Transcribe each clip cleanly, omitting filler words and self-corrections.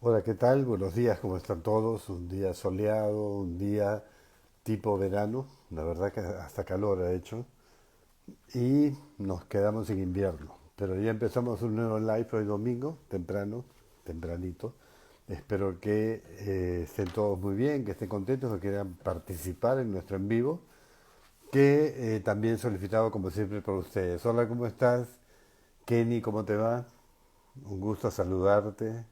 Hola, ¿qué tal? Buenos días, ¿cómo están todos? Un día soleado, un día tipo verano, la verdad que hasta calor ha hecho, y nos quedamos en invierno. Pero ya empezamos un nuevo live hoy domingo, temprano, tempranito. Espero que estén todos muy bien, que estén contentos, que quieran participar en nuestro en vivo, que también solicitado como siempre por ustedes. Hola, ¿cómo estás? Kenny, ¿cómo te va? Un gusto saludarte.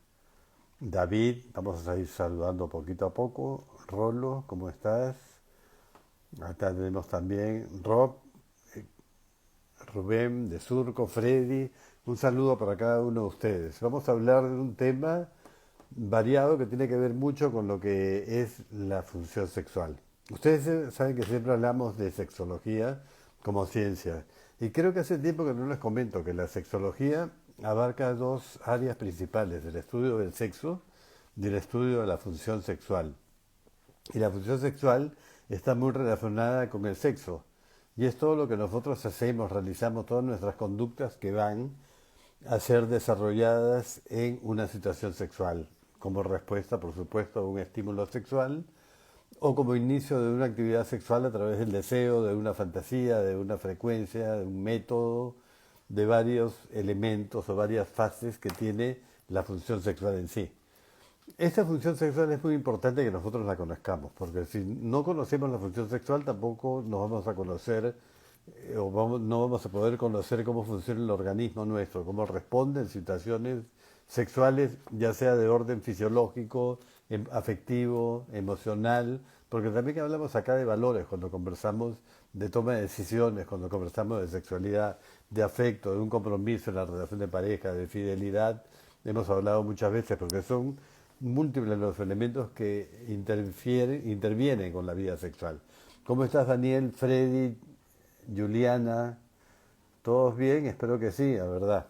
David, vamos a ir saludando poquito a poco. Rolo, ¿cómo estás? Acá tenemos también Rob, Rubén, de Surco, Freddy. Un saludo para cada uno de ustedes. Vamos a hablar de un tema variado que tiene que ver mucho con lo que es la función sexual. Ustedes saben que siempre hablamos de sexología como ciencia. Y creo que hace tiempo que no les comento que la sexología abarca dos áreas principales, el estudio del sexo y el estudio de la función sexual. Y la función sexual está muy relacionada con el sexo. Y es todo lo que nosotros hacemos, realizamos, todas nuestras conductas que van a ser desarrolladas en una situación sexual, como respuesta, por supuesto, a un estímulo sexual o como inicio de una actividad sexual a través del deseo, de una fantasía, de una frecuencia, de un método, de varios elementos o varias fases que tiene la función sexual en sí. Esta función sexual es muy importante que nosotros la conozcamos, porque si no conocemos la función sexual tampoco nos vamos a conocer no vamos a poder conocer cómo funciona el organismo nuestro, cómo responde en situaciones sexuales, ya sea de orden fisiológico, afectivo, emocional, porque también hablamos acá de valores cuando conversamos de toma de decisiones, cuando conversamos de sexualidad, de afecto, de un compromiso en la relación de pareja, de fidelidad, hemos hablado muchas veces, porque son múltiples los elementos que intervienen con la vida sexual. ¿Cómo estás, Daniel, Freddy, Juliana? ¿Todos bien? Espero que sí, la verdad.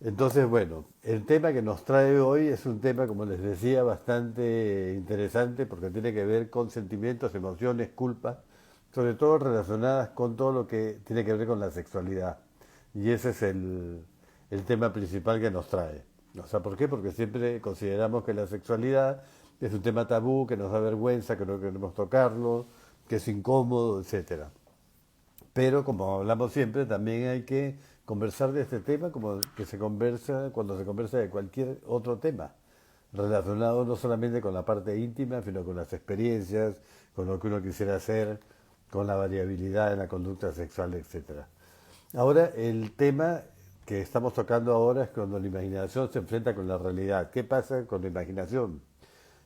Entonces, bueno, el tema que nos trae hoy es un tema, como les decía, bastante interesante porque tiene que ver con sentimientos, emociones, culpas, sobre todo relacionadas con todo lo que tiene que ver con la sexualidad. Y ese es el tema principal que nos trae. O sea, ¿por qué? Porque siempre consideramos que la sexualidad es un tema tabú, que nos da vergüenza, que no queremos tocarlo, que es incómodo, etcétera. Pero como hablamos siempre, también hay que conversar de este tema como que se conversa cuando se conversa de cualquier otro tema, relacionado no solamente con la parte íntima, sino con las experiencias, con lo que uno quisiera hacer, con la variabilidad en la conducta sexual, etcétera. Ahora, el tema que estamos tocando ahora es cuando la imaginación se enfrenta con la realidad. ¿Qué pasa con la imaginación?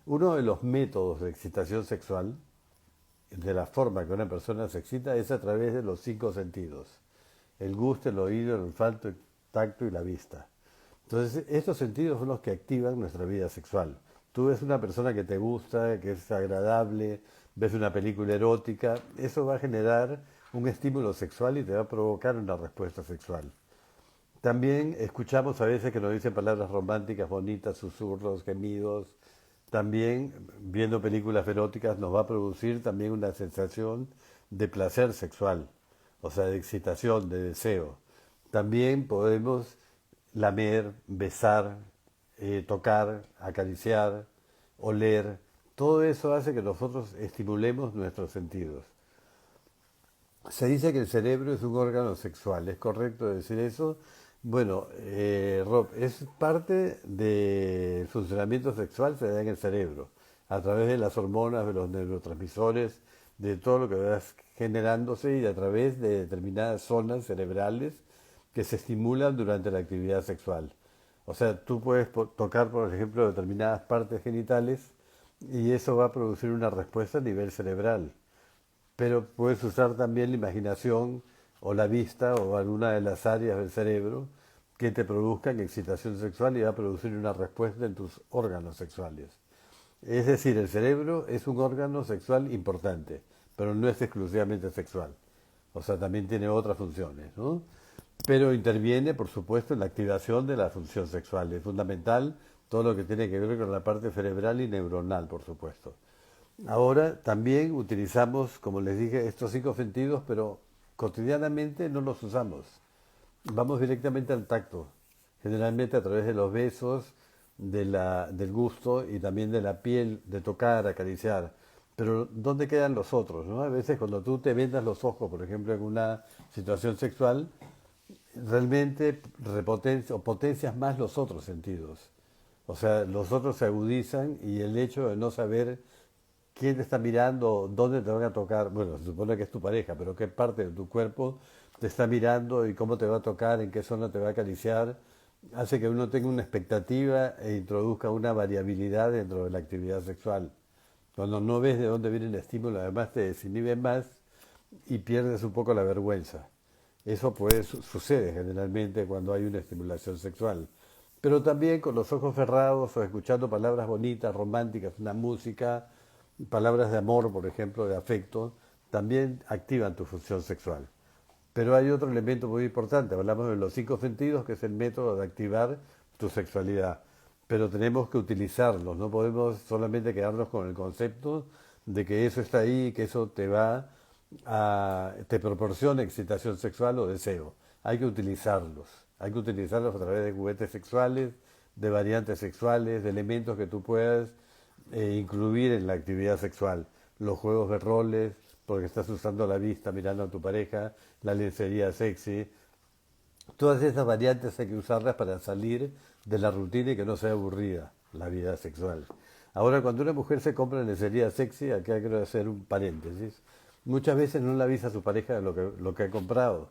Uno de los métodos de excitación sexual, de la forma que una persona se excita, es a través de los cinco sentidos: el gusto, el oído, el olfato, el tacto y la vista. Entonces, estos sentidos son los que activan nuestra vida sexual. Tú ves una persona que te gusta, que es agradable, ves una película erótica, eso va a generar un estímulo sexual y te va a provocar una respuesta sexual. También escuchamos a veces que nos dicen palabras románticas, bonitas, susurros, gemidos. También viendo películas eróticas nos va a producir también una sensación de placer sexual, o sea, de excitación, de deseo. También podemos lamer, besar, tocar, acariciar, oler. Todo eso hace que nosotros estimulemos nuestros sentidos. Se dice que el cerebro es un órgano sexual, ¿es correcto decir eso? Bueno, Rob, es parte del funcionamiento sexual, se da en el cerebro, a través de las hormonas, de los neurotransmisores, de todo lo que va generándose y a través de determinadas zonas cerebrales que se estimulan durante la actividad sexual. O sea, tú puedes tocar, por ejemplo, determinadas partes genitales y eso va a producir una respuesta a nivel cerebral, pero puedes usar también la imaginación o la vista o alguna de las áreas del cerebro que te produzcan excitación sexual y va a producir una respuesta en tus órganos sexuales. Es decir, el cerebro es un órgano sexual importante, pero no es exclusivamente sexual. O sea, también tiene otras funciones, ¿no? Pero interviene, por supuesto, en la activación de la función sexual. Es fundamental todo lo que tiene que ver con la parte cerebral y neuronal, por supuesto. Ahora también utilizamos, como les dije, estos cinco sentidos, pero cotidianamente no los usamos. Vamos directamente al tacto, generalmente a través de los besos del gusto y también de la piel, de tocar, acariciar. Pero ¿dónde quedan los otros, no? A veces cuando tú te vendas los ojos, por ejemplo, en una situación sexual, realmente o potencias más los otros sentidos. O sea, los otros se agudizan y el hecho de no saber quién te está mirando, dónde te van a tocar, bueno, se supone que es tu pareja, pero qué parte de tu cuerpo te está mirando y cómo te va a tocar, en qué zona te va a acariciar, hace que uno tenga una expectativa e introduzca una variabilidad dentro de la actividad sexual. Cuando no ves de dónde viene el estímulo, además te desinhibes más y pierdes un poco la vergüenza. Eso pues sucede generalmente cuando hay una estimulación sexual. Pero también con los ojos cerrados o escuchando palabras bonitas, románticas, una música, palabras de amor, por ejemplo, de afecto, también activan tu función sexual. Pero hay otro elemento muy importante, hablamos de los 5 sentidos, que es el método de activar tu sexualidad. Pero tenemos que utilizarlos, no podemos solamente quedarnos con el concepto de que eso está ahí, que eso te proporciona excitación sexual o deseo. Hay que utilizarlos a través de juguetes sexuales, de variantes sexuales, de elementos que tú puedas incluir en la actividad sexual. Los juegos de roles, porque estás usando la vista mirando a tu pareja, la lencería sexy. Todas esas variantes hay que usarlas para salir de la rutina y que no sea aburrida la vida sexual. Ahora, cuando una mujer se compra lencería sexy, acá quiero hacer un paréntesis. Muchas veces no le avisa a su pareja lo que ha comprado.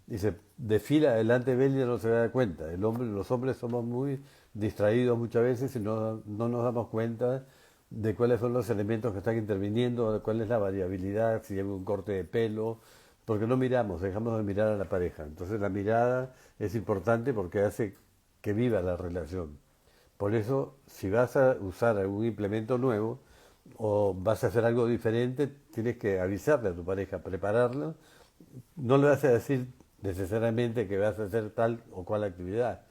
Y se desfila delante de él y no se da cuenta. Los hombres somos muy distraídos muchas veces y no nos damos cuenta de cuáles son los elementos que están interviniendo, de cuál es la variabilidad, si lleva un corte de pelo, porque no miramos, dejamos de mirar a la pareja. Entonces la mirada es importante porque hace que viva la relación. Por eso, si vas a usar algún implemento nuevo o vas a hacer algo diferente, tienes que avisarle a tu pareja, prepararlo. No le vas a decir necesariamente que vas a hacer tal o cual actividad,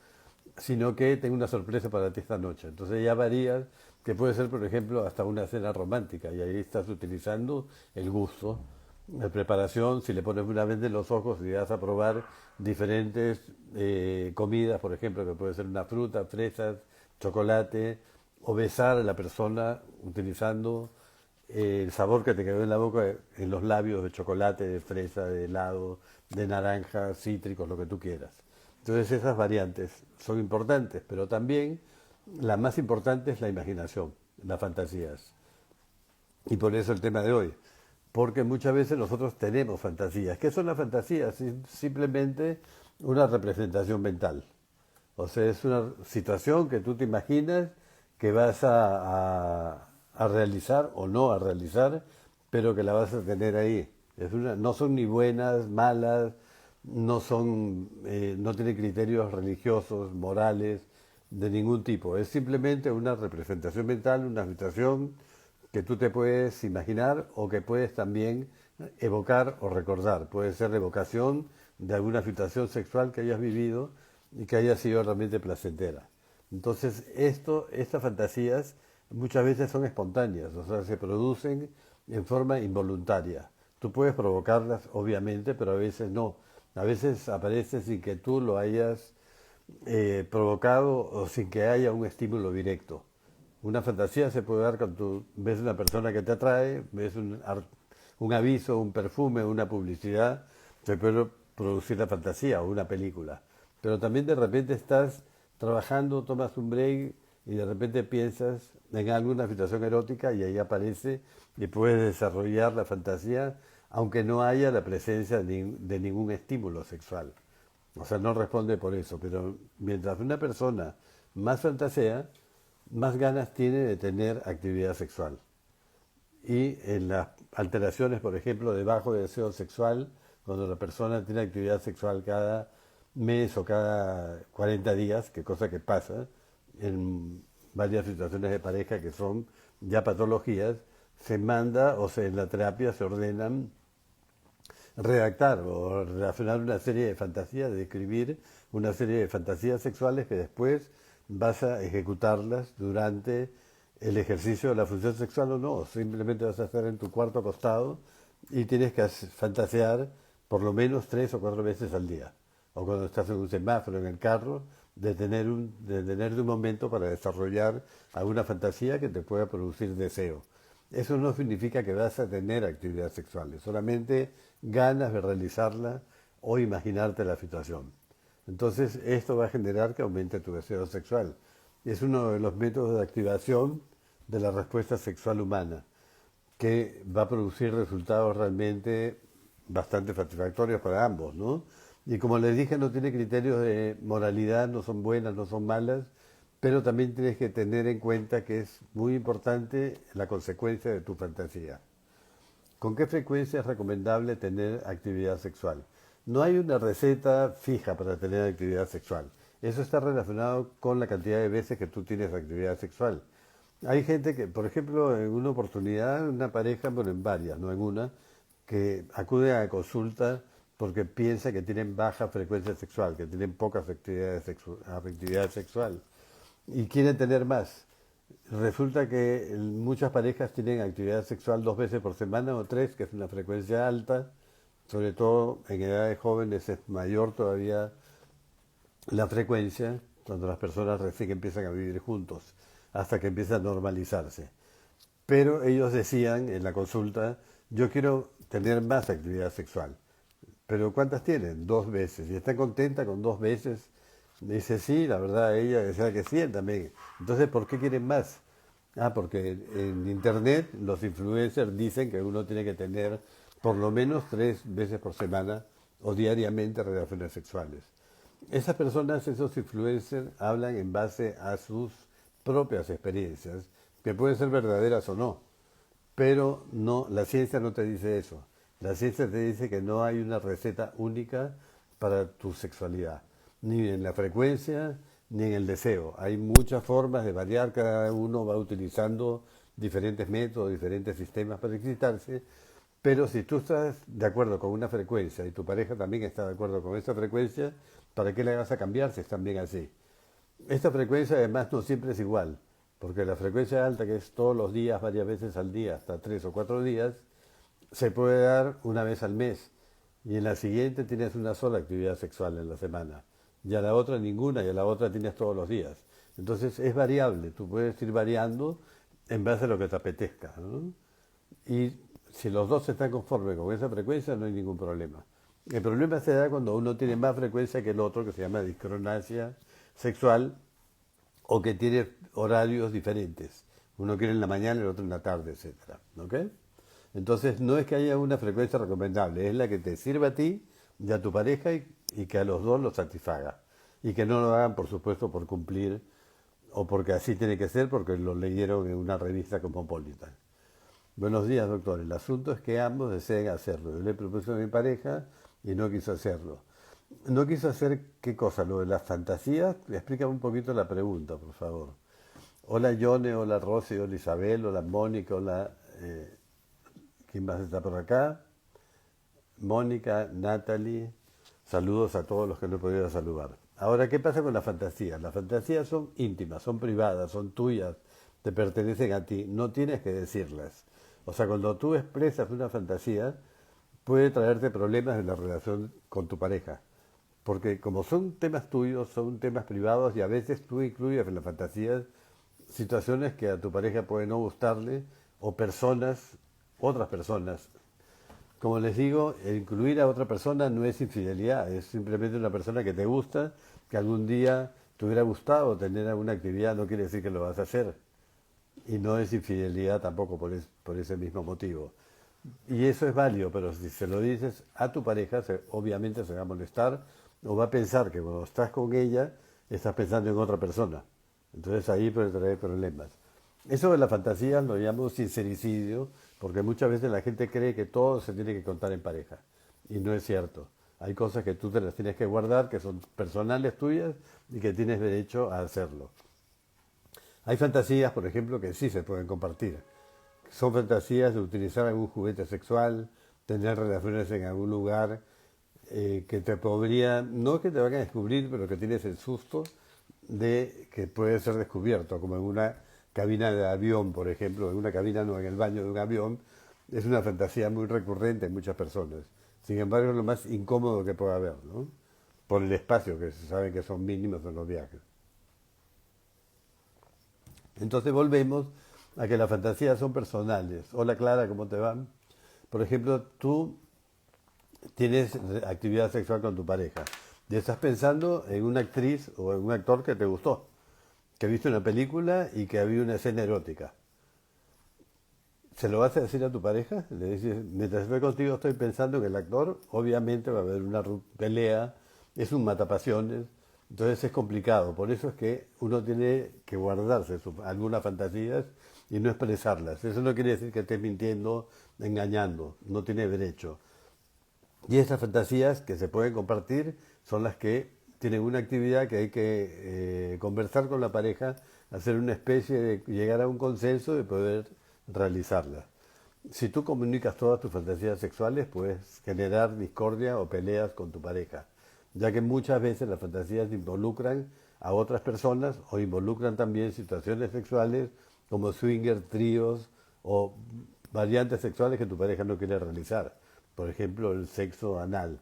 sino que tengo una sorpresa para ti esta noche. Entonces ya varías, que puede ser, por ejemplo, hasta una cena romántica, y ahí estás utilizando el gusto, la preparación, si le pones una vez en los ojos y vas a probar diferentes comidas, por ejemplo, que puede ser una fruta, fresas, chocolate, o besar a la persona utilizando el sabor que te quedó en la boca, en los labios de chocolate, de fresa, de helado, de naranja, cítricos, lo que tú quieras. Entonces esas variantes son importantes, pero también la más importante es la imaginación, las fantasías. Y por eso el tema de hoy, porque muchas veces nosotros tenemos fantasías. ¿Qué son las fantasías? Simplemente una representación mental. O sea, es una situación que tú te imaginas que vas a realizar o no a realizar, pero que la vas a tener ahí. No son ni buenas, malas, no tienen criterios religiosos, morales, de ningún tipo. Es simplemente una representación mental, una situación que tú te puedes imaginar o que puedes también evocar o recordar. Puede ser la evocación de alguna situación sexual que hayas vivido y que haya sido realmente placentera. Entonces, estas fantasías muchas veces son espontáneas, o sea, se producen en forma involuntaria. Tú puedes provocarlas, obviamente, pero a veces no. A veces aparecen sin que tú lo hayas provocado o sin que haya un estímulo directo. Una fantasía se puede dar cuando tú ves una persona que te atrae, ves un aviso, un perfume, una publicidad, se puede producir la fantasía o una película. Pero también de repente estás trabajando, tomas un break y de repente piensas en alguna situación erótica y ahí aparece y puedes desarrollar la fantasía aunque no haya la presencia de ningún estímulo sexual. O sea, no responde por eso, pero mientras una persona más fantasea, más ganas tiene de tener actividad sexual. Y en las alteraciones, por ejemplo, de bajo deseo sexual, cuando la persona tiene actividad sexual cada mes o cada 40 días, que cosa que pasa en varias situaciones de pareja que son ya patologías, se manda en la terapia se ordenan redactar o relacionar una serie de fantasías, de escribir una serie de fantasías sexuales que después vas a ejecutarlas durante el ejercicio de la función sexual o no, simplemente vas a estar en tu cuarto acostado y tienes que fantasear por lo menos 3 o 4 veces al día. O cuando estás en un semáforo, en el carro, de tenerte un momento para desarrollar alguna fantasía que te pueda producir deseo. Eso no significa que vas a tener actividades sexuales, solamente ganas de realizarla o imaginarte la situación. Entonces, esto va a generar que aumente tu deseo sexual. Es uno de los métodos de activación de la respuesta sexual humana, que va a producir resultados realmente bastante satisfactorios para ambos, ¿no? Y como les dije, no tiene criterios de moralidad, no son buenas, no son malas, pero también tienes que tener en cuenta que es muy importante la consecuencia de tu fantasía. ¿Con qué frecuencia es recomendable tener actividad sexual? No hay una receta fija para tener actividad sexual. Eso está relacionado con la cantidad de veces que tú tienes actividad sexual. Hay gente que, por ejemplo, en una oportunidad, una pareja, bueno, en varias, no en una, que acude a consulta porque piensa que tienen baja frecuencia sexual, que tienen pocas actividad sexual y quieren tener más. Resulta que muchas parejas tienen actividad sexual 2 veces por semana o 3, que es una frecuencia alta, sobre todo en edades jóvenes es mayor todavía la frecuencia cuando las personas recién empiezan a vivir juntos, hasta que empieza a normalizarse. Pero ellos decían en la consulta, yo quiero tener más actividad sexual. ¿Pero cuántas tienen? 2 veces. ¿Y está contenta con 2 veces? Dice, sí, la verdad, ella decía que sí, él también. Entonces, ¿por qué quieren más? Ah, porque en internet los influencers dicen que uno tiene que tener por lo menos 3 veces por semana o diariamente relaciones sexuales. Esas personas, esos influencers, hablan en base a sus propias experiencias, que pueden ser verdaderas o no, pero no, la ciencia no te dice eso. La ciencia te dice que no hay una receta única para tu sexualidad, ni en la frecuencia, ni en el deseo. Hay muchas formas de variar, cada uno va utilizando diferentes métodos, diferentes sistemas para excitarse, pero si tú estás de acuerdo con una frecuencia y tu pareja también está de acuerdo con esa frecuencia, ¿para qué le vas a cambiar si están bien así? Esta frecuencia además no siempre es igual, porque la frecuencia alta, que es todos los días, varias veces al día, hasta 3 o 4 días, se puede dar una vez al mes. Y en la siguiente tienes una sola actividad sexual en la semana. Y a la otra ninguna, y a la otra tienes todos los días. Entonces es variable, tú puedes ir variando en base a lo que te apetezca, ¿no? Y si los dos están conformes con esa frecuencia, no hay ningún problema. El problema se da cuando uno tiene más frecuencia que el otro, que se llama discronasia sexual, o que tiene horarios diferentes. Uno quiere en la mañana, el otro en la tarde, etcétera. ¿Ok? Entonces no es que haya una frecuencia recomendable, es la que te sirva a ti y a tu pareja y que a los dos los satisfaga. Y que no lo hagan, por supuesto, por cumplir o porque así tiene que ser, porque lo leyeron en una revista cosmopolita. Buenos días, doctor. El asunto es que ambos deseen hacerlo. Yo le propuse a mi pareja y no quiso hacerlo. ¿No quiso hacer qué cosa? ¿Lo de las fantasías? Explícame un poquito la pregunta, por favor. Hola, Yone, hola, Rosy, hola, Isabel, hola, Mónica, hola... ¿quién más está por acá? Mónica, Natalie. Saludos a todos los que no he podido saludar. Ahora, ¿qué pasa con las fantasías? Las fantasías son íntimas, son privadas, son tuyas, te pertenecen a ti, no tienes que decirlas. O sea, cuando tú expresas una fantasía, puede traerte problemas en la relación con tu pareja. Porque como son temas tuyos, son temas privados y a veces tú incluyes en las fantasías situaciones que a tu pareja puede no gustarle o personas, otras personas. Como les digo, el incluir a otra persona no es infidelidad, es simplemente una persona que te gusta, que algún día te hubiera gustado tener alguna actividad, no quiere decir que lo vas a hacer. Y no es infidelidad tampoco por ese mismo motivo. Y eso es válido, pero si se lo dices a tu pareja, obviamente se va a molestar o va a pensar que cuando estás con ella, estás pensando en otra persona. Entonces ahí puede traer problemas. Eso de la fantasía lo llamo sincericidio, porque muchas veces la gente cree que todo se tiene que contar en pareja. Y no es cierto. Hay cosas que tú te las tienes que guardar, que son personales tuyas y que tienes derecho a hacerlo. Hay fantasías, por ejemplo, que sí se pueden compartir. Son fantasías de utilizar algún juguete sexual, tener relaciones en algún lugar que te podría, no que te van a descubrir, pero que tienes el susto de que puede ser descubierto, como en una cabina de avión, por ejemplo, en una cabina no, en el baño de un avión. Es una fantasía muy recurrente en muchas personas. Sin embargo, es lo más incómodo que puede haber, ¿no? por el espacio, que se sabe que son mínimos en los viajes. Entonces volvemos a que las fantasías son personales. Hola Clara, ¿cómo te van? Por ejemplo, tú tienes actividad sexual con tu pareja y estás pensando en una actriz o en un actor que te gustó, que viste una película y que había una escena erótica. ¿Se lo vas a decir a tu pareja? Le dices, mientras estoy contigo estoy pensando en el actor, obviamente va a haber una pelea, es un matapasiones, entonces es complicado. Por eso es que uno tiene que guardarse algunas fantasías y no expresarlas. Eso no quiere decir que estés mintiendo, engañando, no tiene derecho. Y esas fantasías que se pueden compartir son las que tienen una actividad que hay que conversar con la pareja, hacer una especie de llegar a un consenso de poder realizarlas. Si tú comunicas todas tus fantasías sexuales, puedes generar discordia o peleas con tu pareja, ya que muchas veces las fantasías involucran a otras personas o involucran también situaciones sexuales como swinger, tríos o variantes sexuales que tu pareja no quiere realizar. Por ejemplo, el sexo anal.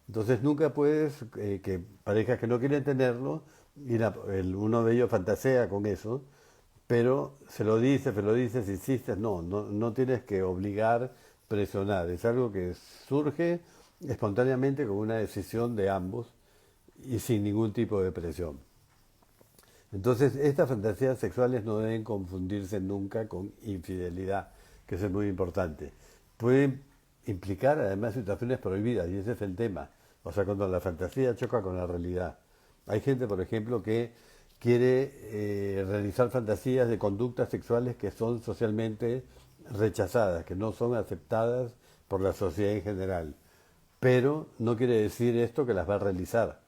Entonces nunca puedes, que parejas que no quieren tenerlo, y uno de ellos fantasea con eso, pero se lo dices, insistes, no tienes que obligar, presionar, es algo que surge espontáneamente con una decisión de ambos y sin ningún tipo de presión. Entonces, estas fantasías sexuales no deben confundirse nunca con infidelidad, que eso es muy importante. Pueden implicar además situaciones prohibidas, y ese es el tema. O sea, cuando la fantasía choca con la realidad. Hay gente, por ejemplo, que quiere realizar fantasías de conductas sexuales que son socialmente rechazadas, que no son aceptadas por la sociedad en general. Pero no quiere decir esto que las va a realizar.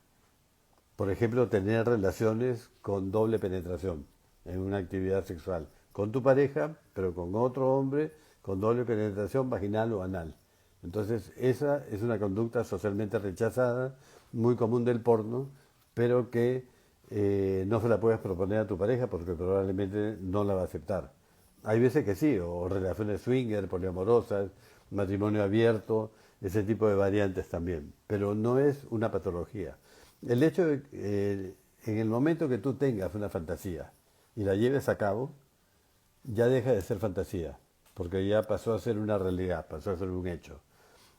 Por ejemplo, tener relaciones con doble penetración en una actividad sexual. Con tu pareja, pero con otro hombre, con doble penetración vaginal o anal. Entonces, esa es una conducta socialmente rechazada, muy común del porno, pero que no se la puedes proponer a tu pareja porque probablemente no la va a aceptar. Hay veces que sí, o relaciones swinger, poliamorosas, matrimonio abierto, ese tipo de variantes también, pero no es una patología. El hecho de que en el momento que tú tengas una fantasía y la lleves a cabo, ya deja de ser fantasía, porque ya pasó a ser una realidad, pasó a ser un hecho.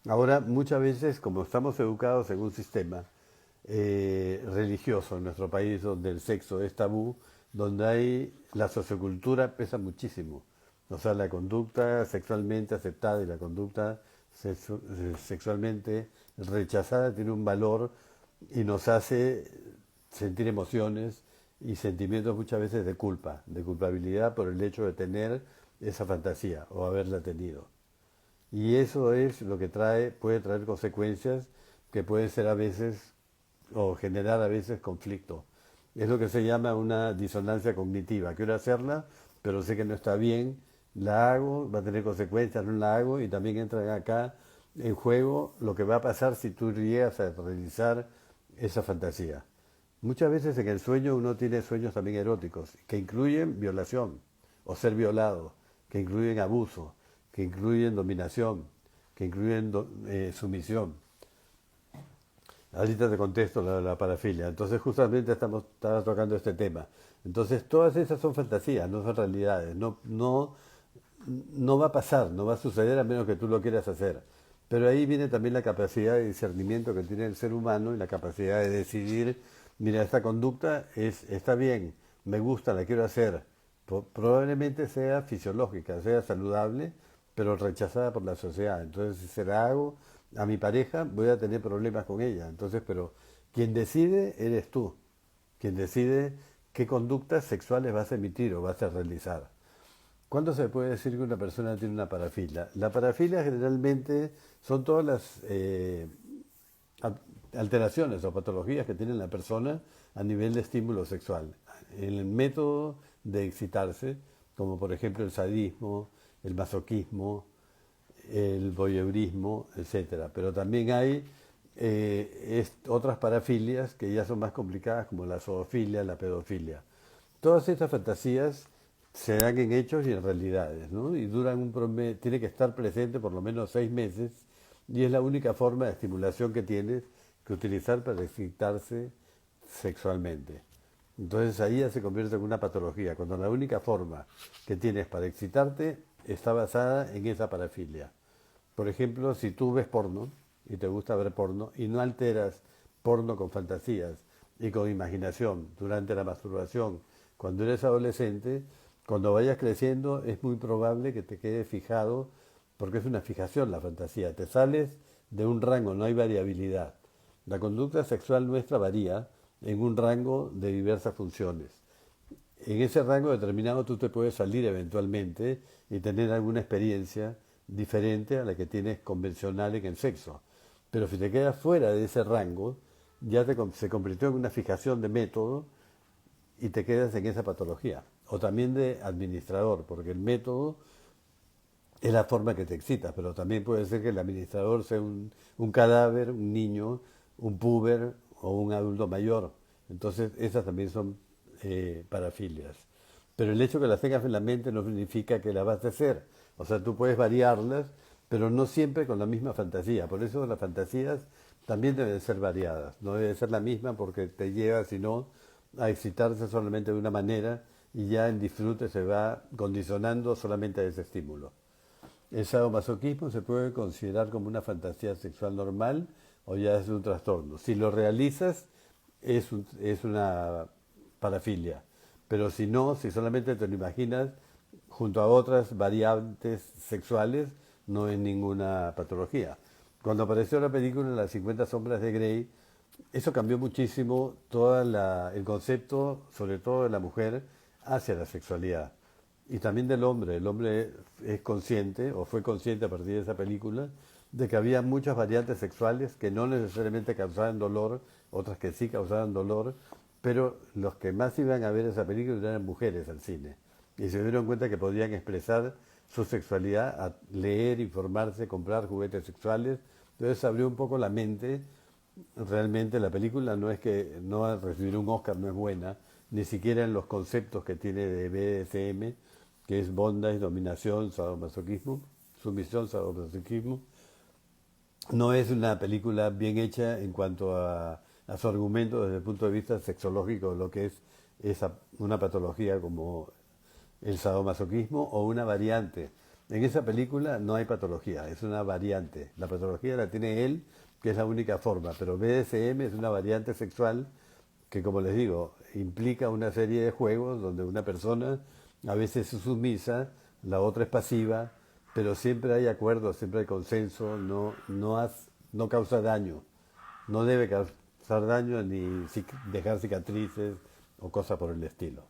Ahora, muchas veces, como estamos educados en un sistema religioso en nuestro país, donde el sexo es tabú, donde hay la sociocultura pesa muchísimo. O sea, la conducta sexualmente aceptada y la conducta sexualmente rechazada tiene un valor y nos hace sentir emociones y sentimientos muchas veces de culpa, de culpabilidad por el hecho de tener esa fantasía o haberla tenido. Y eso es lo que puede traer consecuencias que pueden ser a veces o generar a veces conflicto. Es lo que se llama una disonancia cognitiva. Quiero hacerla, pero sé que no está bien, la hago, va a tener consecuencias, no la hago, y también entra acá en juego lo que va a pasar si tú llegas a realizar esa fantasía. Muchas veces en el sueño uno tiene sueños también eróticos, que incluyen violación o ser violado, que incluyen abuso, que incluyen dominación, que incluyen sumisión. Ahorita te contesto la parafilia. Entonces justamente estaba tocando este tema. Entonces todas esas son fantasías, no son realidades. No va a pasar, no va a suceder a menos que tú lo quieras hacer. Pero ahí viene también la capacidad de discernimiento que tiene el ser humano y la capacidad de decidir, mira, esta conducta está bien, me gusta, la quiero hacer. Probablemente sea fisiológica, sea saludable, pero rechazada por la sociedad. Entonces, si se la hago a mi pareja, voy a tener problemas con ella. Entonces, pero quien decide eres tú, quien decide qué conductas sexuales vas a emitir o vas a realizar. ¿Cuándo se puede decir que una persona tiene una parafilia? La parafilia generalmente son todas las alteraciones o patologías que tiene la persona a nivel de estímulo sexual. El método de excitarse, como por ejemplo el sadismo, el masoquismo, el voyeurismo, etcétera. Pero también hay otras parafilias que ya son más complicadas, como la zoofilia, la pedofilia. Todas estas fantasías se dan en hechos y en realidades, ¿no? Y duran un promedio, tiene que estar presente por lo menos 6 meses, y es la única forma de estimulación que tienes, que utilizar para excitarse sexualmente. Entonces ahí ya se convierte en una patología, cuando la única forma que tienes para excitarte está basada en esa parafilia. Por ejemplo, si tú ves porno y te gusta ver porno y no alteras porno con fantasías y con imaginación durante la masturbación, cuando eres adolescente, cuando vayas creciendo es muy probable que te quedes fijado, porque es una fijación la fantasía, te sales de un rango, no hay variabilidad. La conducta sexual nuestra varía en un rango de diversas funciones. En ese rango determinado tú te puedes salir eventualmente y tener alguna experiencia diferente a la que tienes convencional en el sexo. Pero si te quedas fuera de ese rango, se convirtió en una fijación de método y te quedas en esa patología. O también de administrador, porque el método es la forma que te excita, pero también puede ser que el administrador sea un cadáver, un niño, un puber o un adulto mayor. Entonces esas también son parafilias. Pero el hecho que las tengas en la mente no significa que las vas a hacer. O sea, tú puedes variarlas, pero no siempre con la misma fantasía. Por eso las fantasías también deben ser variadas. No debe ser la misma porque te lleva, si no, a excitarse solamente de una manera y ya el disfrute se va condicionando solamente a ese estímulo. El sadomasoquismo se puede considerar como una fantasía sexual normal o ya es un trastorno. Si lo realizas, es una parafilia. Pero si no, si solamente te lo imaginas junto a otras variantes sexuales, no es ninguna patología. Cuando apareció la película Las 50 sombras de Grey, eso cambió muchísimo todo el concepto, sobre todo de la mujer, hacia la sexualidad. Y también del hombre. El hombre es consciente, o fue consciente a partir de esa película, de que había muchas variantes sexuales que no necesariamente causaban dolor, otras que sí causaban dolor, pero los que más iban a ver esa película eran mujeres al cine. Y se dieron cuenta que podían expresar su sexualidad a leer, informarse, comprar juguetes sexuales. Entonces abrió un poco la mente. Realmente la película no es que no va a recibir un Oscar, no es buena, ni siquiera en los conceptos que tiene de BDSM, que es bondage, dominación, sadomasoquismo, sumisión, sadomasoquismo. No es una película bien hecha en cuanto a su argumento desde el punto de vista sexológico, lo que es una patología como el sadomasoquismo o una variante. En esa película no hay patología, es una variante. La patología la tiene él, que es la única forma, pero BDSM es una variante sexual que, como les digo, implica una serie de juegos donde una persona a veces es sumisa, la otra es pasiva, pero siempre hay acuerdo, siempre hay consenso, no causa daño, no debe causar daño ni dejar cicatrices o cosas por el estilo.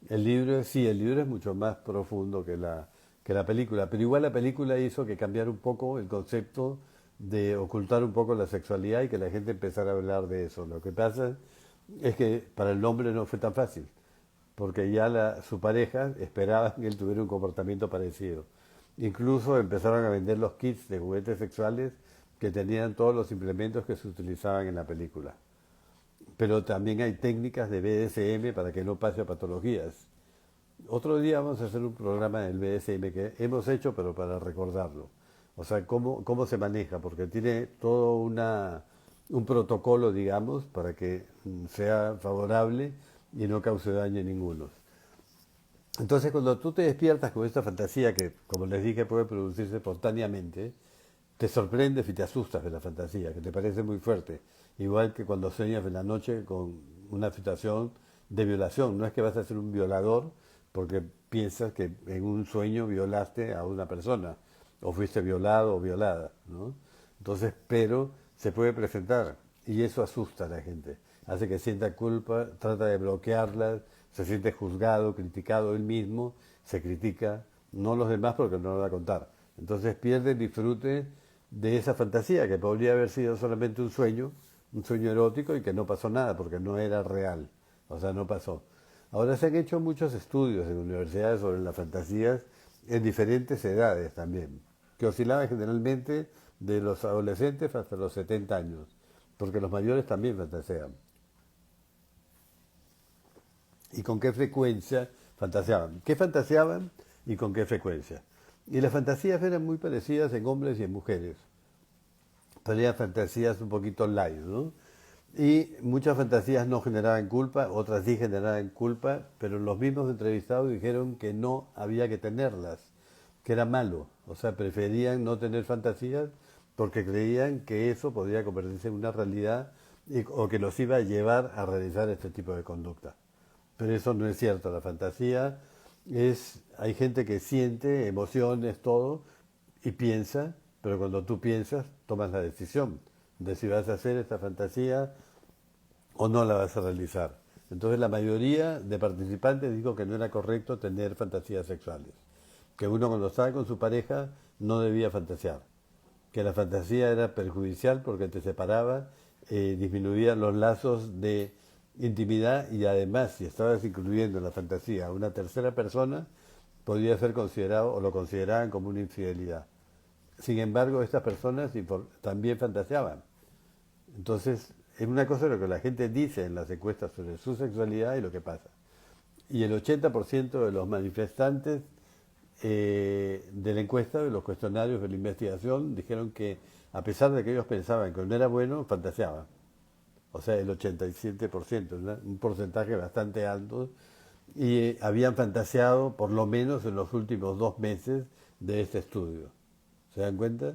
El libro, sí, el libro es mucho más profundo que la película, pero igual la película hizo que cambiara un poco el concepto de ocultar un poco la sexualidad y que la gente empezara a hablar de eso. Lo que pasa es que para el hombre no fue tan fácil, porque ya su pareja esperaba que él tuviera un comportamiento parecido. Incluso empezaron a vender los kits de juguetes sexuales que tenían todos los implementos que se utilizaban en la película. Pero también hay técnicas de BDSM para que no pase a patologías. Otro día vamos a hacer un programa del BDSM que hemos hecho, pero para recordarlo. O sea, cómo se maneja, porque tiene todo un protocolo, digamos, para que sea favorable y no cause daño a ninguno. Entonces, cuando tú te despiertas con esta fantasía que, como les dije, puede producirse espontáneamente, te sorprendes y te asustas de la fantasía, que te parece muy fuerte. Igual que cuando sueñas en la noche con una situación de violación. No es que vas a ser un violador porque piensas que en un sueño violaste a una persona, o fuiste violado o violada, ¿no? Entonces, pero se puede presentar y eso asusta a la gente. Hace que sienta culpa, trata de bloquearla, se siente juzgado, criticado él mismo, se critica, no los demás porque no lo va a contar. Entonces pierde el disfrute de esa fantasía que podría haber sido solamente un sueño erótico y que no pasó nada porque no era real, o sea, no pasó. Ahora se han hecho muchos estudios en universidades sobre las fantasías en diferentes edades también, que oscilaban generalmente de los adolescentes hasta los 70 años, porque los mayores también fantasean. ¿Y con qué frecuencia fantaseaban? ¿Qué fantaseaban y con qué frecuencia? Y las fantasías eran muy parecidas en hombres y en mujeres. Tenía fantasías un poquito light, ¿no? Y muchas fantasías no generaban culpa, otras sí generaban culpa, pero los mismos entrevistados dijeron que no había que tenerlas, que era malo. O sea, preferían no tener fantasías porque creían que eso podía convertirse en una realidad o que los iba a llevar a realizar este tipo de conducta. Pero eso no es cierto, la fantasía es, hay gente que siente emociones, todo, y piensa, pero cuando tú piensas, tomas la decisión de si vas a hacer esta fantasía o no la vas a realizar. Entonces la mayoría de participantes dijo que no era correcto tener fantasías sexuales, que uno cuando estaba con su pareja no debía fantasear, que la fantasía era perjudicial porque te separaba, disminuía los lazos de intimidad y además si estabas incluyendo en la fantasía a una tercera persona, podía ser considerado o lo consideraban como una infidelidad. Sin embargo, estas personas también fantaseaban. Entonces, es una cosa lo que la gente dice en las encuestas sobre su sexualidad y lo que pasa. Y el 80% de los manifestantes de la encuesta, de los cuestionarios de la investigación, dijeron que a pesar de que ellos pensaban que no era bueno, fantaseaban. O sea, el 87%, un porcentaje bastante alto, y habían fantaseado por lo menos en los últimos 2 meses de este estudio. ¿Se dan cuenta?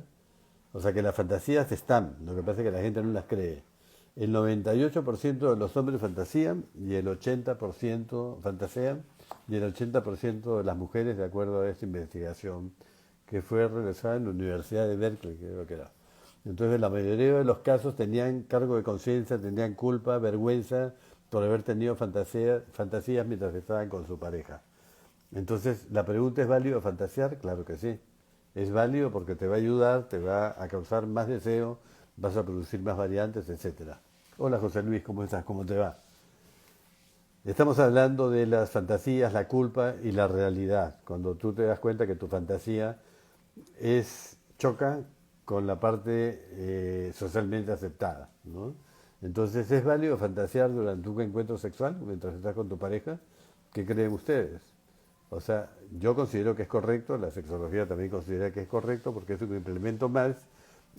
O sea que las fantasías están, lo que pasa es que la gente no las cree. El 98% de los hombres fantasían y el 80% fantasean y el 80% de las mujeres, de acuerdo a esta investigación que fue realizada en la Universidad de Berkeley, creo que era. Entonces la mayoría de los casos tenían cargo de conciencia, tenían culpa, vergüenza por haber tenido fantasías mientras estaban con su pareja. Entonces, ¿la pregunta es válido fantasear? Claro que sí. Es válido porque te va a ayudar, te va a causar más deseo, vas a producir más variantes, etcétera. Hola José Luis, ¿cómo estás? ¿Cómo te va? Estamos hablando de las fantasías, la culpa y la realidad. Cuando tú te das cuenta que tu fantasía choca con la parte socialmente aceptada, ¿no? Entonces, ¿es válido fantasear durante un encuentro sexual mientras estás con tu pareja? ¿Qué creen ustedes? O sea, yo considero que es correcto, la sexología también considera que es correcto porque es un implemento más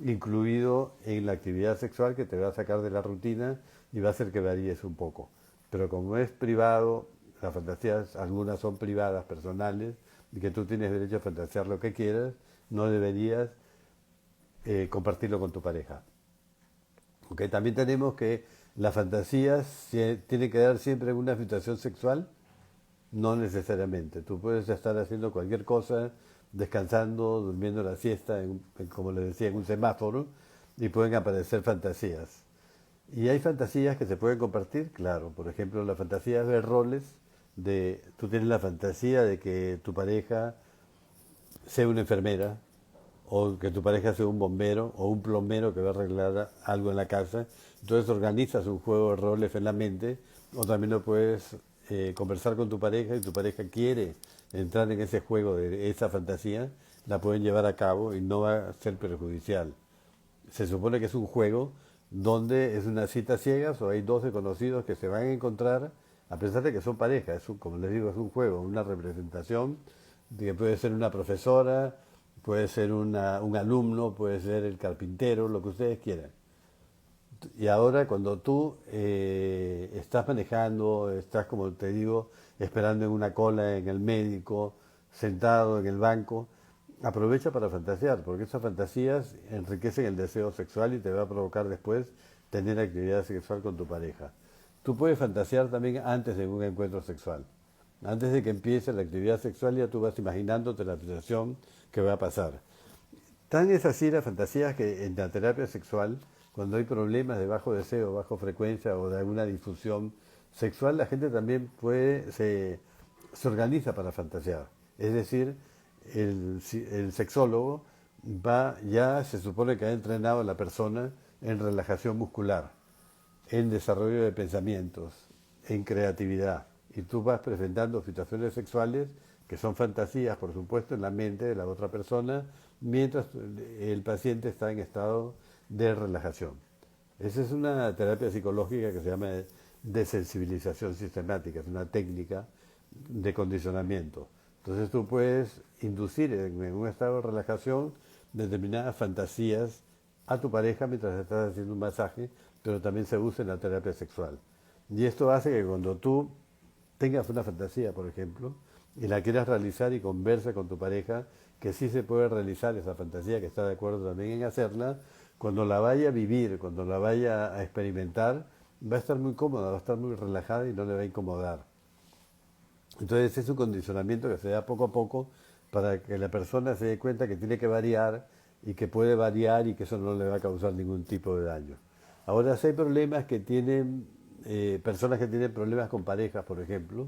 incluido en la actividad sexual que te va a sacar de la rutina y va a hacer que varíes un poco. Pero como es privado, las fantasías, algunas son privadas, personales, y que tú tienes derecho a fantasear lo que quieras, no deberías compartirlo con tu pareja. ¿Ok? También tenemos que las fantasías tienen que dar siempre en una situación sexual. No necesariamente. Tú puedes estar haciendo cualquier cosa, descansando, durmiendo la siesta, como les decía, en un semáforo, y pueden aparecer fantasías. Y hay fantasías que se pueden compartir, claro. Por ejemplo, la fantasía de roles, tú tienes la fantasía de que tu pareja sea una enfermera, o que tu pareja sea un bombero, o un plomero que va a arreglar algo en la casa. Entonces organizas un juego de roles en la mente, o también lo puedes conversar con tu pareja y tu pareja quiere entrar en ese juego de esa fantasía, la pueden llevar a cabo y no va a ser perjudicial. Se supone que es un juego donde es una cita ciegas o hay dos desconocidos que se van a encontrar a pesar de que son pareja. Como les digo, es un juego, una representación de que puede ser una profesora, puede ser un alumno, puede ser el carpintero, lo que ustedes quieran. Y ahora cuando tú estás manejando, estás, como te digo, esperando en una cola en el médico, sentado en el banco, aprovecha para fantasear, porque esas fantasías enriquecen el deseo sexual y te va a provocar después tener actividad sexual con tu pareja. Tú puedes fantasear también antes de un encuentro sexual. Antes de que empiece la actividad sexual ya tú vas imaginándote la situación que va a pasar. Tan es así la fantasía que en la terapia sexual, cuando hay problemas de bajo deseo, bajo frecuencia o de alguna difusión sexual, la gente también se organiza para fantasear. Es decir, el sexólogo ya se supone que ha entrenado a la persona en relajación muscular, en desarrollo de pensamientos, en creatividad. Y tú vas presentando situaciones sexuales que son fantasías, por supuesto, en la mente de la otra persona, mientras el paciente está en estado de relajación. Esa es una terapia psicológica que se llama desensibilización sistemática, es una técnica de condicionamiento. Entonces tú puedes inducir en un estado de relajación determinadas fantasías a tu pareja mientras estás haciendo un masaje, pero también se usa en la terapia sexual. Y esto hace que cuando tú tengas una fantasía, por ejemplo, y la quieras realizar y conversa con tu pareja, que sí se puede realizar esa fantasía, que está de acuerdo también en hacerla, cuando la vaya a vivir, cuando la vaya a experimentar, va a estar muy cómoda, va a estar muy relajada y no le va a incomodar. Entonces es un condicionamiento que se da poco a poco para que la persona se dé cuenta que tiene que variar y que puede variar y que eso no le va a causar ningún tipo de daño. Ahora, si hay problemas que tienen, personas que tienen problemas con parejas, por ejemplo,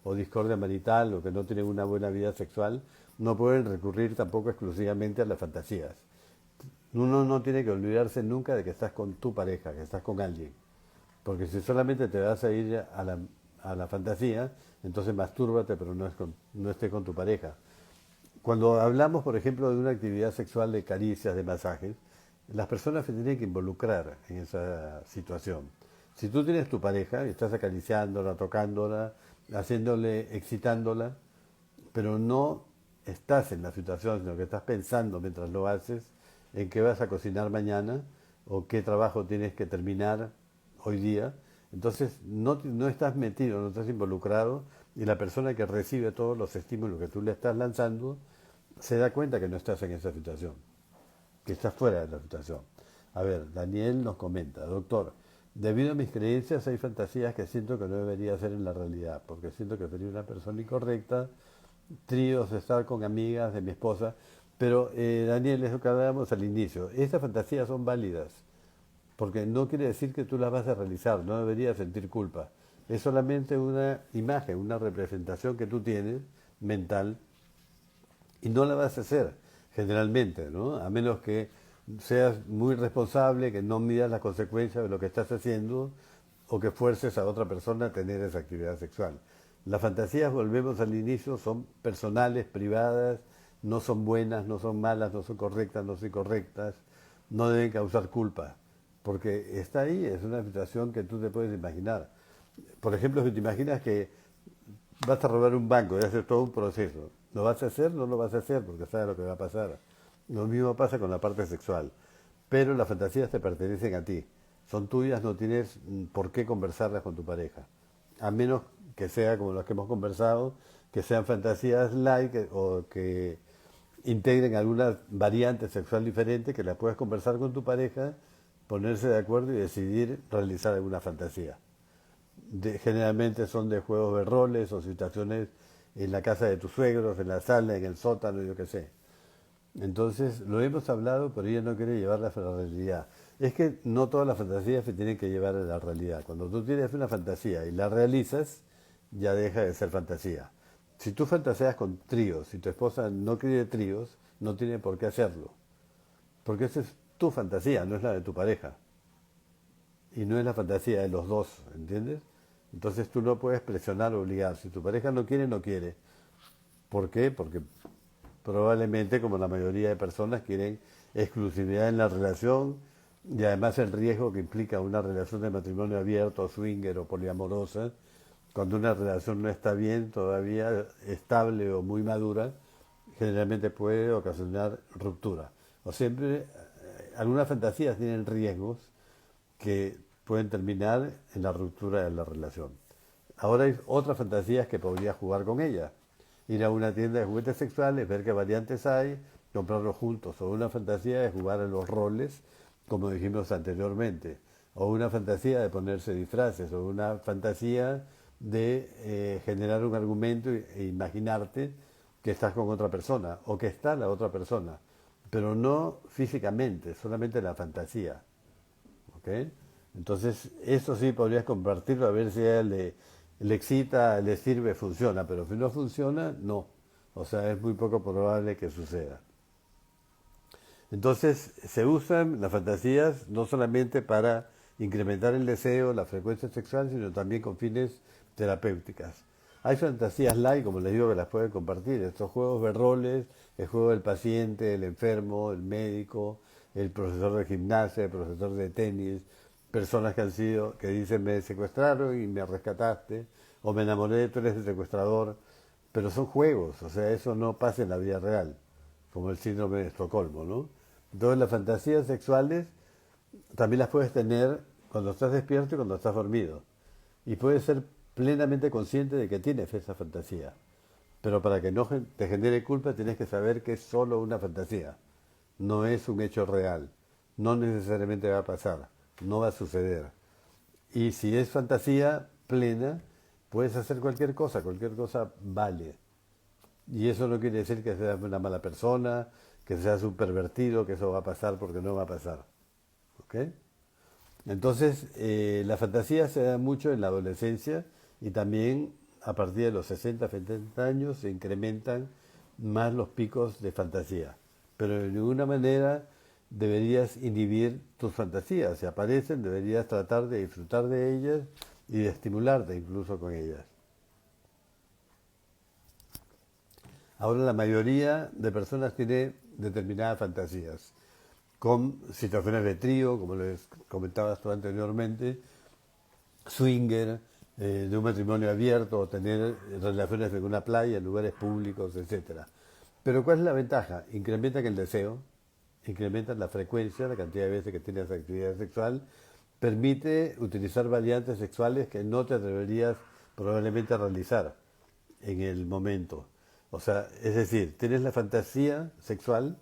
o discordia marital o que no tienen una buena vida sexual, no pueden recurrir tampoco exclusivamente a las fantasías. Uno no tiene que olvidarse nunca de que estás con tu pareja, que estás con alguien. Porque si solamente te vas a ir a la fantasía, entonces mastúrbate, pero no estés con tu pareja. Cuando hablamos, por ejemplo, de una actividad sexual de caricias, de masajes, las personas se tienen que involucrar en esa situación. Si tú tienes tu pareja y estás acariciándola, tocándola, haciéndole, excitándola, pero no estás en la situación, sino que estás pensando mientras lo haces en qué vas a cocinar mañana o qué trabajo tienes que terminar hoy día, entonces no estás metido, no estás involucrado y la persona que recibe todos los estímulos que tú le estás lanzando se da cuenta que no estás en esa situación, que estás fuera de la situación. A ver, Daniel nos comenta, doctor, debido a mis creencias hay fantasías que siento que no debería ser en la realidad, porque siento que sería una persona incorrecta, tríos, estar con amigas de mi esposa, pero Daniel, es lo que hablábamos al inicio, estas fantasías son válidas, porque no quiere decir que tú las vas a realizar, no deberías sentir culpa. Es solamente una imagen, una representación que tú tienes mental y no la vas a hacer generalmente, ¿no? A menos que seas muy responsable, que no midas las consecuencias de lo que estás haciendo o que fuerces a otra persona a tener esa actividad sexual. Las fantasías, volvemos al inicio, son personales, privadas, no son buenas, no son malas, no son correctas, no son incorrectas, no deben causar culpa, porque está ahí, es una situación que tú te puedes imaginar. Por ejemplo, si te imaginas que vas a robar un banco y haces todo un proceso. ¿Lo vas a hacer? No lo vas a hacer porque sabes lo que va a pasar. Lo mismo pasa con la parte sexual. Pero las fantasías te pertenecen a ti. Son tuyas, no tienes por qué conversarlas con tu pareja. A menos que sea como las que hemos conversado, que sean fantasías light o que integren alguna variante sexual diferente que la puedas conversar con tu pareja, ponerse de acuerdo y decidir realizar alguna fantasía. Generalmente son de juegos de roles o situaciones en la casa de tus suegros, en la sala, en el sótano, yo qué sé. Entonces, lo hemos hablado, pero ella no quiere llevarlas a la realidad. Es que no todas las fantasías se tienen que llevar a la realidad. Cuando tú tienes una fantasía y la realizas, ya deja de ser fantasía. Si tú fantaseas con tríos, si tu esposa no quiere tríos, no tiene por qué hacerlo. Porque esa es tu fantasía, no es la de tu pareja. Y no es la fantasía de los dos, ¿entiendes? Entonces tú no puedes presionar o obligar. Si tu pareja no quiere, no quiere. ¿Por qué? Porque probablemente, como la mayoría de personas, quieren exclusividad en la relación y además el riesgo que implica una relación de matrimonio abierto, swinger o poliamorosa, cuando una relación no está bien, todavía estable o muy madura, generalmente puede ocasionar ruptura. O siempre, algunas fantasías tienen riesgos que pueden terminar en la ruptura de la relación. Ahora hay otras fantasías que podrías jugar con ella. Ir a una tienda de juguetes sexuales, ver qué variantes hay, comprarlos juntos. O una fantasía de jugar a los roles, como dijimos anteriormente. O una fantasía de ponerse disfraces. O una fantasía de generar un argumento e imaginarte que estás con otra persona o que está la otra persona. Pero no físicamente, solamente la fantasía. ¿Ok? Entonces, eso sí podrías compartirlo a ver si a él le excita, le sirve, funciona, pero si no funciona, no. O sea, es muy poco probable que suceda. Entonces, se usan las fantasías no solamente para incrementar el deseo, la frecuencia sexual, sino también con fines terapéuticas. Hay fantasías light, como les digo, que las pueden compartir. Estos juegos de roles, el juego del paciente, el enfermo, el médico, el profesor de gimnasia, el profesor de tenis, personas que han sido, que dicen me secuestraron y me rescataste, o me enamoré, tú eres el secuestrador, pero son juegos, o sea, eso no pasa en la vida real, como el síndrome de Estocolmo, ¿no? Entonces las fantasías sexuales también las puedes tener cuando estás despierto y cuando estás dormido. Y puedes ser plenamente consciente de que tienes esa fantasía. Pero para que no te genere culpa tienes que saber que es solo una fantasía. No es un hecho real. No necesariamente va a pasar. No va a suceder. Y si es fantasía plena, puedes hacer cualquier cosa vale. Y eso no quiere decir que seas una mala persona, que seas un pervertido, que eso va a pasar porque no va a pasar. ¿Ok? Entonces, la fantasía se da mucho en la adolescencia y también a partir de los 60, 70 años se incrementan más los picos de fantasía. Pero de ninguna manera deberías inhibir tus fantasías. Si aparecen, deberías tratar de disfrutar de ellas y de estimularte incluso con ellas. Ahora la mayoría de personas tiene determinadas fantasías, con situaciones de trío, como les comentabas tú anteriormente, swinger, de un matrimonio abierto, o tener relaciones en una playa, en lugares públicos, etcétera. Pero ¿cuál es la ventaja? Incrementan el deseo, incrementan la frecuencia, la cantidad de veces que tienes actividad sexual, permite utilizar variantes sexuales que no te atreverías probablemente a realizar en el momento. O sea, es decir, tienes la fantasía sexual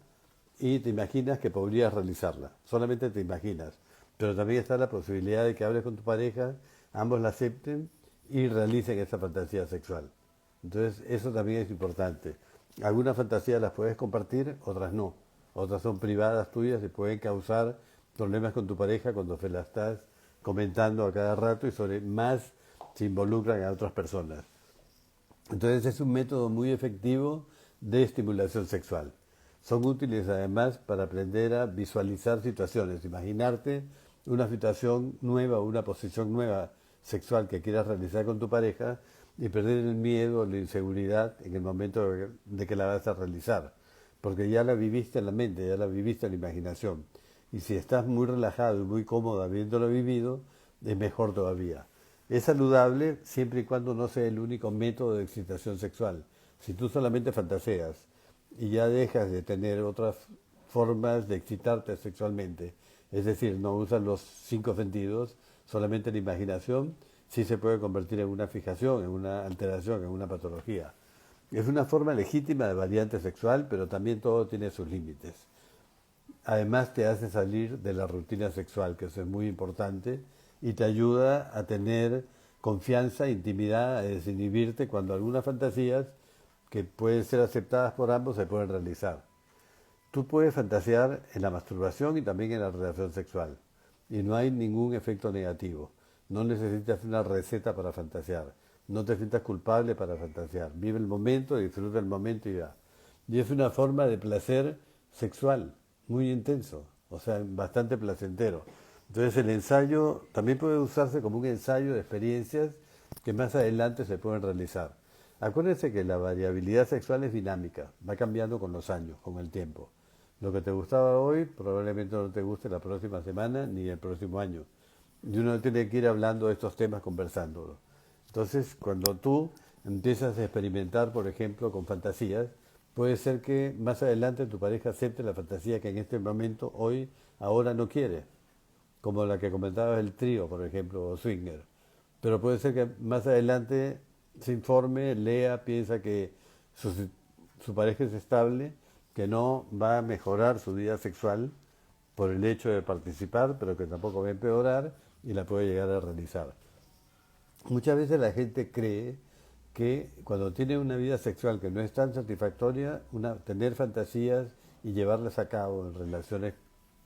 y te imaginas que podrías realizarla. Solamente te imaginas. Pero también está la posibilidad de que hables con tu pareja, ambos la acepten y realicen esa fantasía sexual. Entonces, eso también es importante. Algunas fantasías las puedes compartir, otras no. Otras son privadas tuyas y pueden causar problemas con tu pareja cuando se la estás comentando a cada rato y sobre más se involucran a otras personas. Entonces es un método muy efectivo de estimulación sexual. Son útiles además para aprender a visualizar situaciones, imaginarte una situación nueva o una posición nueva sexual que quieras realizar con tu pareja y perder el miedo o la inseguridad en el momento de que la vas a realizar. Porque ya la viviste en la mente, ya la viviste en la imaginación. Y si estás muy relajado y muy cómodo habiéndolo vivido, es mejor todavía. Es saludable siempre y cuando no sea el único método de excitación sexual. Si tú solamente fantaseas y ya dejas de tener otras formas de excitarte sexualmente, es decir, no usas los cinco sentidos, solamente la imaginación, sí se puede convertir en una fijación, en una alteración, en una patología. Es una forma legítima de variante sexual, pero también todo tiene sus límites. Además te hace salir de la rutina sexual, que eso es muy importante, y te ayuda a tener confianza, intimidad, a desinhibirte cuando algunas fantasías que pueden ser aceptadas por ambos se pueden realizar. Tú puedes fantasear en la masturbación y también en la relación sexual, y no hay ningún efecto negativo. No necesitas una receta para fantasear, no te sientas culpable para fantasear. Vive el momento, disfruta el momento y ya. Y es una forma de placer sexual muy intenso, o sea, bastante placentero. Entonces el ensayo también puede usarse como un ensayo de experiencias que más adelante se pueden realizar. Acuérdense que la variabilidad sexual es dinámica, va cambiando con los años, con el tiempo. Lo que te gustaba hoy probablemente no te guste la próxima semana ni el próximo año. Y uno tiene que ir hablando de estos temas, conversándolo. Entonces, cuando tú empiezas a experimentar, por ejemplo, con fantasías, puede ser que más adelante tu pareja acepte la fantasía que en este momento, hoy, ahora no quiere, como la que comentabas el trío, por ejemplo, o swinger. Pero puede ser que más adelante se informe, lea, piensa que su pareja es estable, que no va a mejorar su vida sexual por el hecho de participar, pero que tampoco va a empeorar y la puede llegar a realizar. Muchas veces la gente cree que cuando tiene una vida sexual que no es tan satisfactoria, tener fantasías y llevarlas a cabo en relaciones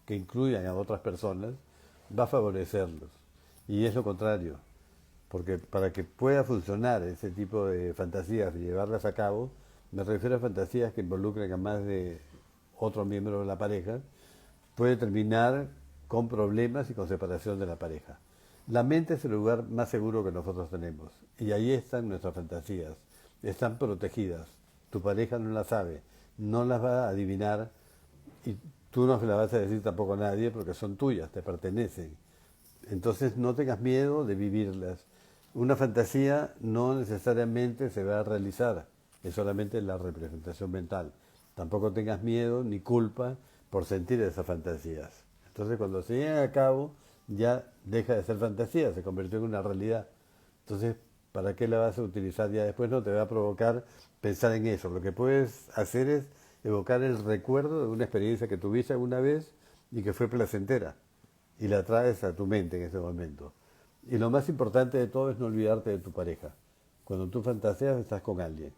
que incluyan a otras personas, va a favorecerlos. Y es lo contrario, porque para que pueda funcionar ese tipo de fantasías y llevarlas a cabo, me refiero a fantasías que involucren a más de otro miembro de la pareja, puede terminar con problemas y con separación de la pareja. La mente es el lugar más seguro que nosotros tenemos y ahí están nuestras fantasías, están protegidas. Tu pareja no las sabe, no las va a adivinar y tú no se las vas a decir tampoco a nadie porque son tuyas, te pertenecen. Entonces no tengas miedo de vivirlas. Una fantasía no necesariamente se va a realizar, es solamente la representación mental. Tampoco tengas miedo ni culpa por sentir esas fantasías. Entonces cuando se llegan a cabo ya deja de ser fantasía, se convirtió en una realidad. Entonces, ¿para qué la vas a utilizar ya después? No te va a provocar pensar en eso. Lo que puedes hacer es evocar el recuerdo de una experiencia que tuviste alguna vez y que fue placentera y la traes a tu mente en ese momento. Y lo más importante de todo es no olvidarte de tu pareja. Cuando tú fantaseas estás con alguien.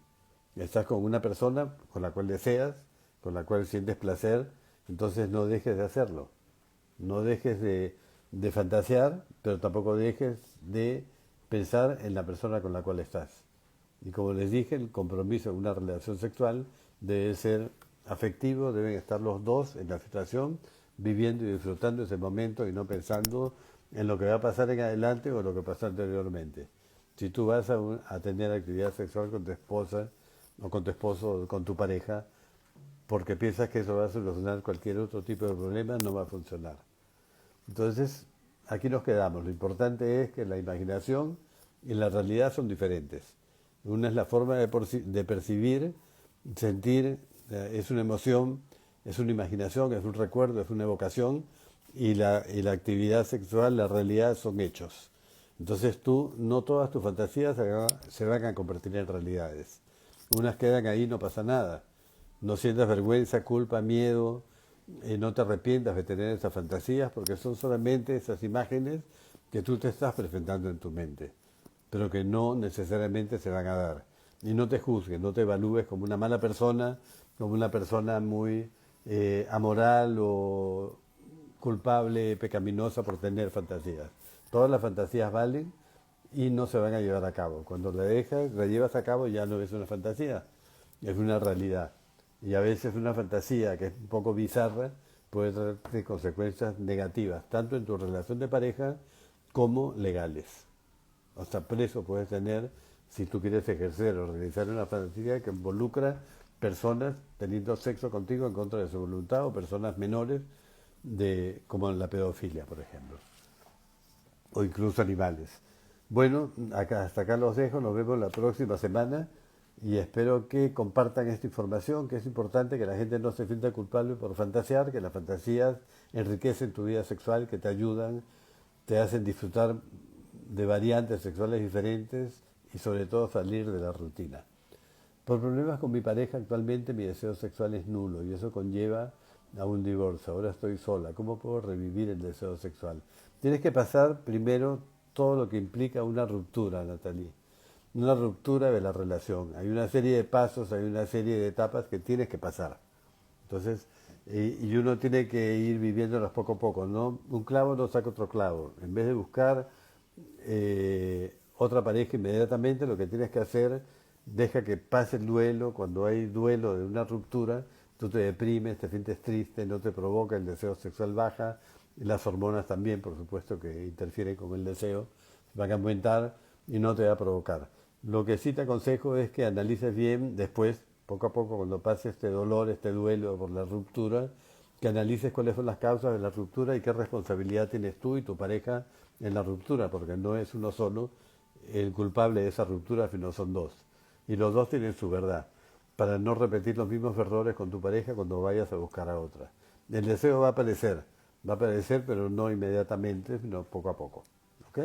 Estás con una persona con la cual deseas, con la cual sientes placer, entonces no dejes de hacerlo. No dejes de fantasear, pero tampoco dejes de pensar en la persona con la cual estás. Y como les dije, el compromiso en una relación sexual debe ser afectivo, deben estar los dos en la situación, viviendo y disfrutando ese momento y no pensando en lo que va a pasar en adelante o lo que pasó anteriormente. Si tú vas a tener actividad sexual con tu esposa o con tu esposo o con tu pareja, porque piensas que eso va a solucionar cualquier otro tipo de problema, no va a funcionar. Entonces, aquí nos quedamos. Lo importante es que la imaginación y la realidad son diferentes. Una es la forma de percibir, sentir, es una emoción, es una imaginación, es un recuerdo, es una evocación, y la actividad sexual, la realidad son hechos. Entonces no todas tus fantasías se van a convertir en realidades. Unas quedan ahí, no pasa nada. No sientas vergüenza, culpa, miedo, no te arrepientas de tener esas fantasías porque son solamente esas imágenes que tú te estás presentando en tu mente, pero que no necesariamente se van a dar. Y no te juzgues, no te evalúes como una mala persona, como una persona muy amoral o culpable, pecaminosa por tener fantasías. Todas las fantasías valen y no se van a llevar a cabo. Cuando la llevas a cabo ya no es una fantasía, es una realidad. Y a veces una fantasía que es un poco bizarra puede traer consecuencias negativas, tanto en tu relación de pareja como legales. O sea, preso puedes tener si tú quieres ejercer o realizar una fantasía que involucra personas teniendo sexo contigo en contra de su voluntad o personas menores, como en la pedofilia, por ejemplo, o incluso animales. Bueno, hasta acá los dejo, nos vemos la próxima semana y espero que compartan esta información, que es importante que la gente no se sienta culpable por fantasear, que las fantasías enriquecen tu vida sexual, que te ayudan, te hacen disfrutar de variantes sexuales diferentes y sobre todo salir de la rutina. Por problemas con mi pareja actualmente mi deseo sexual es nulo y eso conlleva a un divorcio. Ahora estoy sola. ¿Cómo puedo revivir el deseo sexual? Tienes que pasar primero todo lo que implica una ruptura, Natalie. Una ruptura de la relación. Hay una serie de pasos, hay una serie de etapas que tienes que pasar. Entonces, y uno tiene que ir viviéndolas poco a poco, ¿no? Un clavo no saca otro clavo. En vez de buscar otra pareja inmediatamente, lo que tienes que hacer, deja que pase el duelo. Cuando hay duelo de una ruptura, tú te deprimes, te sientes triste, no te provoca, el deseo sexual baja, y las hormonas también, por supuesto, que interfieren con el deseo, van a aumentar y no te va a provocar. Lo que sí te aconsejo es que analices bien después, poco a poco, cuando pase este dolor, este duelo por la ruptura, que analices cuáles son las causas de la ruptura y qué responsabilidad tienes tú y tu pareja en la ruptura, porque no es uno solo el culpable de esa ruptura, sino son dos. Y los dos tienen su verdad, para no repetir los mismos errores con tu pareja cuando vayas a buscar a otra. El deseo va a aparecer, pero no inmediatamente, sino poco a poco. ¿Ok?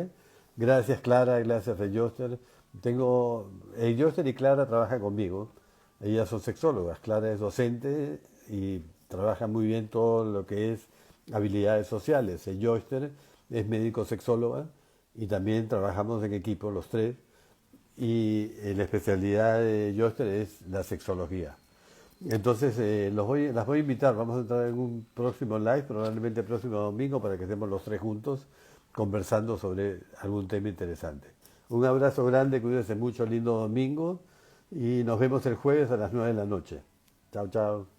Gracias Clara, gracias Joster. Joster y Clara trabajan conmigo. Ellas son sexólogas. Clara es docente y trabaja muy bien todo lo que es habilidades sociales. Joster es médico sexóloga y también trabajamos en equipo los tres. Y la especialidad de Joster es la sexología. Entonces las voy a invitar, vamos a entrar en un próximo live, probablemente el próximo domingo, para que estemos los tres juntos conversando sobre algún tema interesante. Un abrazo grande, cuídense mucho, lindo domingo y nos vemos el jueves a las 9 de la noche. Chao, chao.